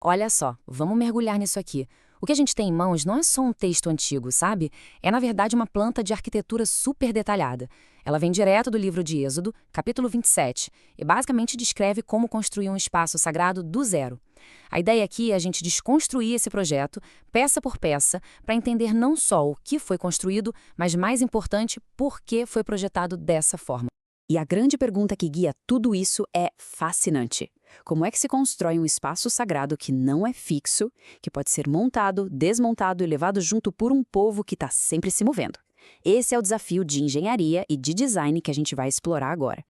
Olha só, vamos mergulhar nisso aqui. O que a gente tem em mãos não é só um texto antigo, sabe? É, na verdade, uma planta de arquitetura super detalhada. Ela vem direto do livro de Êxodo, capítulo 27, e basicamente descreve como construir um espaço sagrado do zero. A ideia aqui é a gente desconstruir esse projeto, peça por peça, para entender não só o que foi construído, mas, mais importante, por que foi projetado dessa forma. E a grande pergunta que guia tudo isso é fascinante. Como é que se constrói um espaço sagrado que não é fixo, que pode ser montado, desmontado e levado junto por um povo que está sempre se movendo? Esse é o desafio de engenharia e de design que a gente vai explorar agora.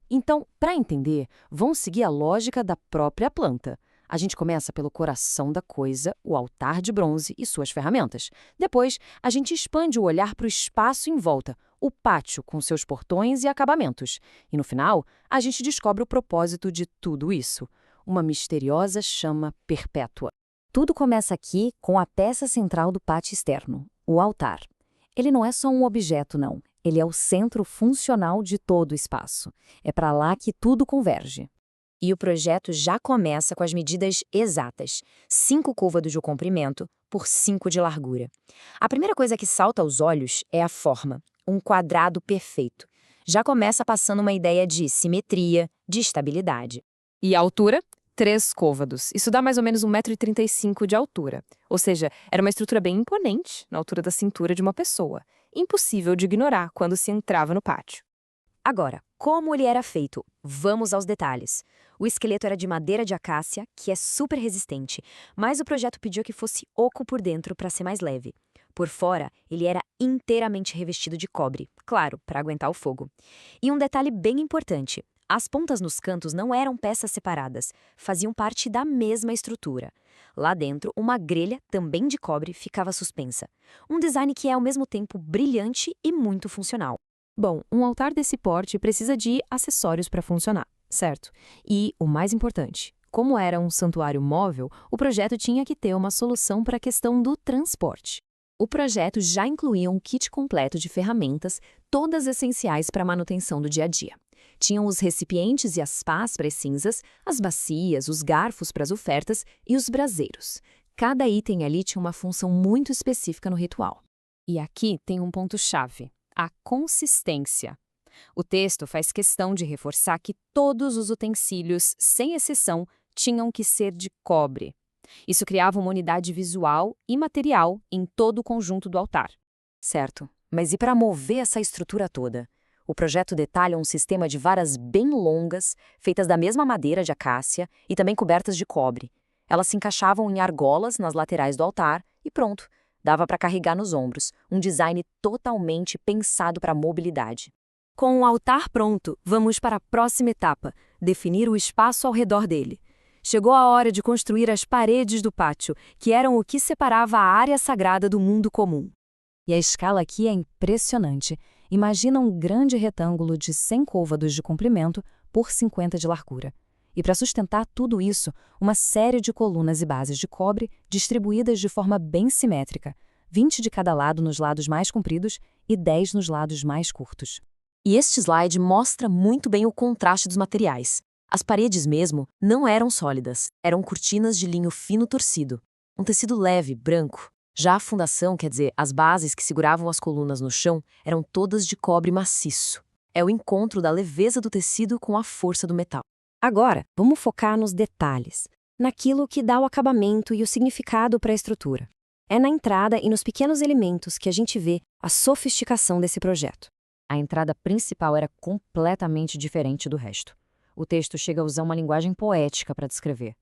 Então, para entender, vamos seguir a lógica da própria planta. A gente começa pelo coração da coisa, o altar de bronze e suas ferramentas. Depois, a gente expande o olhar para o espaço em volta, o pátio com seus portões e acabamentos. E no final, a gente descobre o propósito de tudo isso, uma misteriosa chama perpétua. Tudo começa aqui com a peça central do pátio externo, o altar. Ele não é só um objeto, não. Ele é o centro funcional de todo o espaço. É para lá que tudo converge. E o projeto já começa com as medidas exatas: 5 côvados de comprimento por 5 de largura. A primeira coisa que salta aos olhos é a forma, um quadrado perfeito. Já começa passando uma ideia de simetria, de estabilidade. E a altura? 3 côvados. Isso dá mais ou menos 1,35 m de altura. Ou seja, era uma estrutura bem imponente, na altura da cintura de uma pessoa. Impossível de ignorar quando se entrava no pátio. Agora, como ele era feito? Vamos aos detalhes. O esqueleto era de madeira de acácia, que é super resistente, mas o projeto pediu que fosse oco por dentro para ser mais leve. Por fora, ele era inteiramente revestido de cobre, claro, para aguentar o fogo. E um detalhe bem importante: as pontas nos cantos não eram peças separadas, faziam parte da mesma estrutura. Lá dentro, uma grelha, também de cobre, ficava suspensa. Um design que é ao mesmo tempo brilhante e muito funcional. Bom, um altar desse porte precisa de acessórios para funcionar, certo? E, o mais importante, como era um santuário móvel, o projeto tinha que ter uma solução para a questão do transporte. O projeto já incluía um kit completo de ferramentas, todas essenciais para a manutenção do dia a dia. Tinham os recipientes e as pás para as cinzas, as bacias, os garfos para as ofertas e os braseiros. Cada item ali tinha uma função muito específica no ritual. E aqui tem um ponto-chave: a consistência. O texto faz questão de reforçar que todos os utensílios, sem exceção, tinham que ser de cobre. Isso criava uma unidade visual e material em todo o conjunto do altar. Certo, mas e para mover essa estrutura toda? O projeto detalha um sistema de varas bem longas, feitas da mesma madeira de acácia e também cobertas de cobre. Elas se encaixavam em argolas nas laterais do altar e pronto, dava para carregar nos ombros, um design totalmente pensado para a mobilidade. Com o altar pronto, vamos para a próxima etapa: definir o espaço ao redor dele. Chegou a hora de construir as paredes do pátio, que eram o que separava a área sagrada do mundo comum. E a escala aqui é impressionante. Imagina um grande retângulo de 100 côvados de comprimento por 50 de largura. E para sustentar tudo isso, uma série de colunas e bases de cobre distribuídas de forma bem simétrica, 20 de cada lado nos lados mais compridos e 10 nos lados mais curtos. E este slide mostra muito bem o contraste dos materiais. As paredes mesmo não eram sólidas, eram cortinas de linho fino torcido, um tecido leve, branco. Já a fundação, quer dizer, as bases que seguravam as colunas no chão, eram todas de cobre maciço. É o encontro da leveza do tecido com a força do metal. Agora, vamos focar nos detalhes, naquilo que dá o acabamento e o significado para a estrutura. É na entrada e nos pequenos elementos que a gente vê a sofisticação desse projeto. A entrada principal era completamente diferente do resto. O texto chega a usar uma linguagem poética para descrever.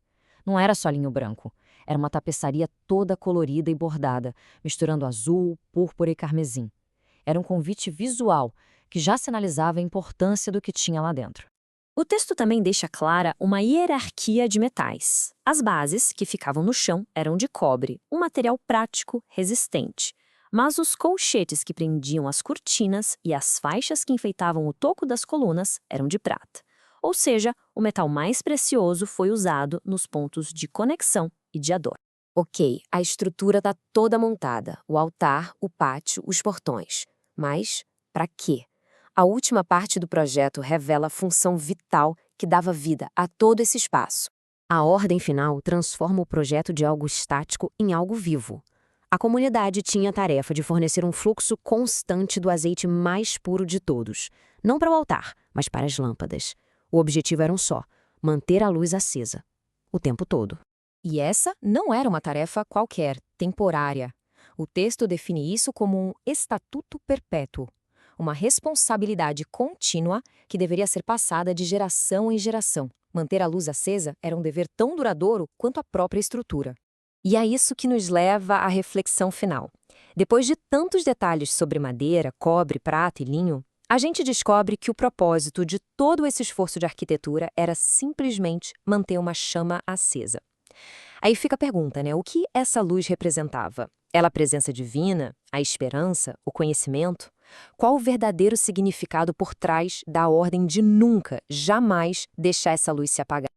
Não era só linho branco, era uma tapeçaria toda colorida e bordada, misturando azul, púrpura e carmesim. Era um convite visual que já sinalizava a importância do que tinha lá dentro. O texto também deixa clara uma hierarquia de metais. As bases, que ficavam no chão, eram de cobre, um material prático, resistente. Mas os colchetes que prendiam as cortinas e as faixas que enfeitavam o toco das colunas eram de prata. Ou seja, o metal mais precioso foi usado nos pontos de conexão e de adoro. Ok, a estrutura está toda montada, o altar, o pátio, os portões. Mas, para quê? A última parte do projeto revela a função vital que dava vida a todo esse espaço: A ordem final transforma o projeto de algo estático em algo vivo. A comunidade tinha a tarefa de fornecer um fluxo constante do azeite mais puro de todos, não para o altar, mas para as lâmpadas. O objetivo era um só: manter a luz acesa, o tempo todo. E essa não era uma tarefa qualquer, temporária. O texto define isso como um estatuto perpétuo, uma responsabilidade contínua que deveria ser passada de geração em geração. Manter a luz acesa era um dever tão duradouro quanto a própria estrutura. E é isso que nos leva à reflexão final. Depois de tantos detalhes sobre madeira, cobre, prata e linho, a gente descobre que o propósito de todo esse esforço de arquitetura era simplesmente manter uma chama acesa. Aí fica a pergunta, né? O que essa luz representava? Ela a presença divina, a esperança, o conhecimento? Qual o verdadeiro significado por trás da ordem de nunca, jamais deixar essa luz se apagar?